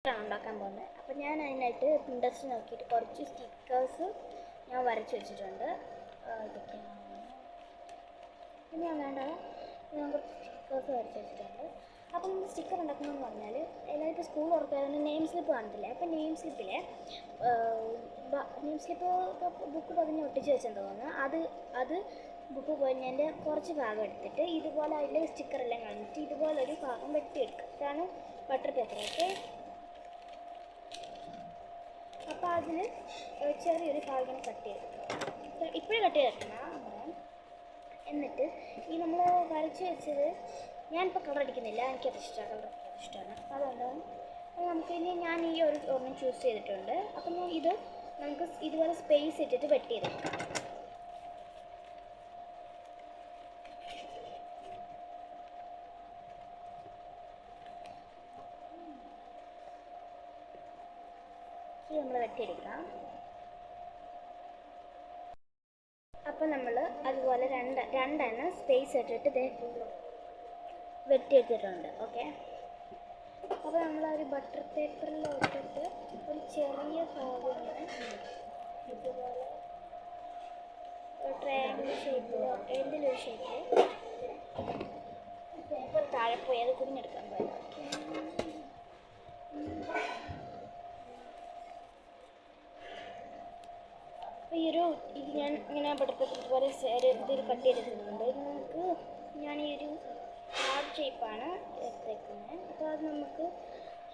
ഉണ്ടാക്കാൻ പോകുന്നത്. അപ്പോൾ ഞാൻ അതിനായിട്ട് പിൻട്രസ്റ്റ് നോക്കിയിട്ട് കുറച്ച് സ്റ്റിക്കേഴ്സ് ഞാൻ വരച്ച് വെച്ചിട്ടുണ്ട്. ഇതൊക്കെയാണ് ഞാൻ വേണ്ടത്. ഞാൻ കുറച്ച് സ്റ്റിക്കേഴ്സ് വരച്ച് വെച്ചിട്ടുണ്ട്. അപ്പം സ്റ്റിക്കർ ഉണ്ടാക്കുന്നതെന്ന് പറഞ്ഞാൽ എല്ലാവർക്കും സ്കൂൾ തുറക്കാതെ നെയിം സ്ലിപ്പ് കാണത്തില്ലേ? അപ്പം നെയിം സ്ലിപ്പ് ബുക്ക് പതിഞ്ഞ് ഒട്ടിച്ച് വെച്ചെന്ന് തോന്നുന്നു. അത് ബുക്ക് പൊതിഞ്ഞതിൻ്റെ കുറച്ച് ഭാഗം എടുത്തിട്ട് ഇതുപോലെ അതിൻ്റെ സ്റ്റിക്കറെല്ലാം കളഞ്ഞിട്ട് ഇതുപോലൊരു ഭാഗം വെട്ടിയെടുക്കുക. ഇതാണ് ബട്ടർ പേപ്പർ. ഓക്കെ, അപ്പോൾ അതിൽ ചെറിയൊരു ഭാഗം കട്ട് ചെയ്തെടുക്കുക. ഇപ്പോഴും കട്ട് ചെയ്തെടുക്കണം. എന്നിട്ട് ഈ നമ്മൾ വരച്ച് വെച്ചത് ഞാനിപ്പോൾ കളർ അടിക്കുന്നില്ല, എനിക്കത് ഇഷ്ടമാണ്, കളർ അടിക്കുന്നത് ഇഷ്ടമാണ്. അതുകൊണ്ടാണ് നമുക്കിനി ഞാൻ ഈ ഒരു ഒരെണ്ണം ചൂസ് ചെയ്തിട്ടുണ്ട്. അപ്പം ഞാൻ ഇത് നമുക്ക് ഇതുപോലെ സ്പേസ് ഇട്ടിട്ട് വെട്ടി ചെയ്തെടുക്കാം. ഇത് നമ്മൾ വെട്ടിയെടുക്കാം. അപ്പം നമ്മൾ അതുപോലെ രണ്ടെണ്ണം സ്പേസ് ഇട്ടിട്ട് വെട്ടിയെടുത്തിട്ടുണ്ട്. ഓക്കെ, അപ്പോൾ നമ്മൾ ഒരു ബട്ടർ പേപ്പറിലോട്ടിട്ട് ഒരു ചെറിയ ഭാഗം ഇങ്ങനെ ഇതുപോലെ ട്രയാങ്കിൾ ഷേപ്പിലോ ഏതെങ്കിലും ഒരു ഷേപ്പിൽ പേപ്പർ താഴെ പോയി അത് കുടിഞ്ഞെടുക്കാൻ പോയത്. അപ്പോൾ ഈ ഒരു ഇത് ഞാൻ ഇങ്ങനെ ബട്ടർ പേപ്പർ ഇതുപോലെ ഇതിൽ കട്ട് ചെയ്തിട്ടുണ്ട്. നമുക്ക് ഞാൻ ഈ ഒരു ഹാർട്ട് ഷേപ്പാണ് എടുത്തേക്കുന്നത്. അപ്പോൾ അത് നമുക്ക്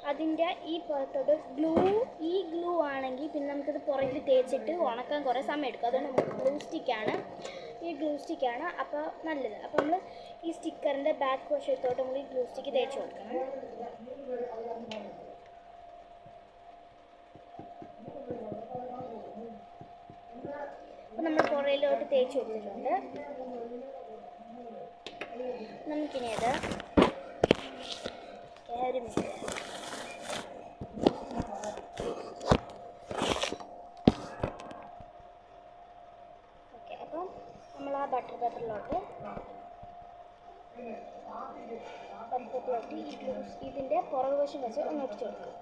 അതിൻ്റെ ഈ പുറത്തോട്ട് ഈ ഗ്ലൂ ആണെങ്കിൽ പിന്നെ നമുക്കിത് പുറകിൽ തേച്ചിട്ട് ഉണക്കാൻ കുറേ സമയം എടുക്കും. അതുകൊണ്ട് നമുക്ക് ഈ ഗ്ലൂ സ്റ്റിക്കാണ് അപ്പോൾ നല്ലത്. അപ്പോൾ നമ്മൾ ഈ സ്റ്റിക്കറിൻ്റെ ബാക്ക് വശത്തോട്ട് നമ്മൾ ഈ ഗ്ലൂ സ്റ്റിക്ക് തേച്ച് കൊടുക്കണം. അപ്പോൾ നമ്മൾ പുറയിലോട്ട് തേച്ച് കൊടുത്തിട്ടുണ്ട്. നമുക്കിനി അത് ഒരു മിനിറ്റ് ഓക്കെ. അപ്പം നമ്മൾ ആ ബട്ടർ പേപ്പറിലോട്ട് ഇതിൻ്റെ പുറകുവശം വെച്ച് ഒന്ന് ഒട്ടിച്ച് കൊടുക്കും.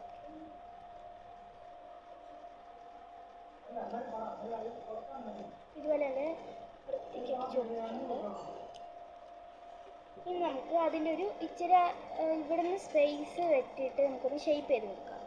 ഇതുപോലെ തന്നെ വൃത്തിക്ക് ഒട്ടിച്ച് കൊടുക്കുന്നുണ്ട്. ഇനി നമുക്ക് അതിൻ്റെ ഒരു ഇച്ചിരി ഇവിടെ നിന്ന് സ്പേസ് വെട്ടിയിട്ട് നമുക്കൊന്ന് ഷേപ്പ് ചെയ്ത് കൊടുക്കാം.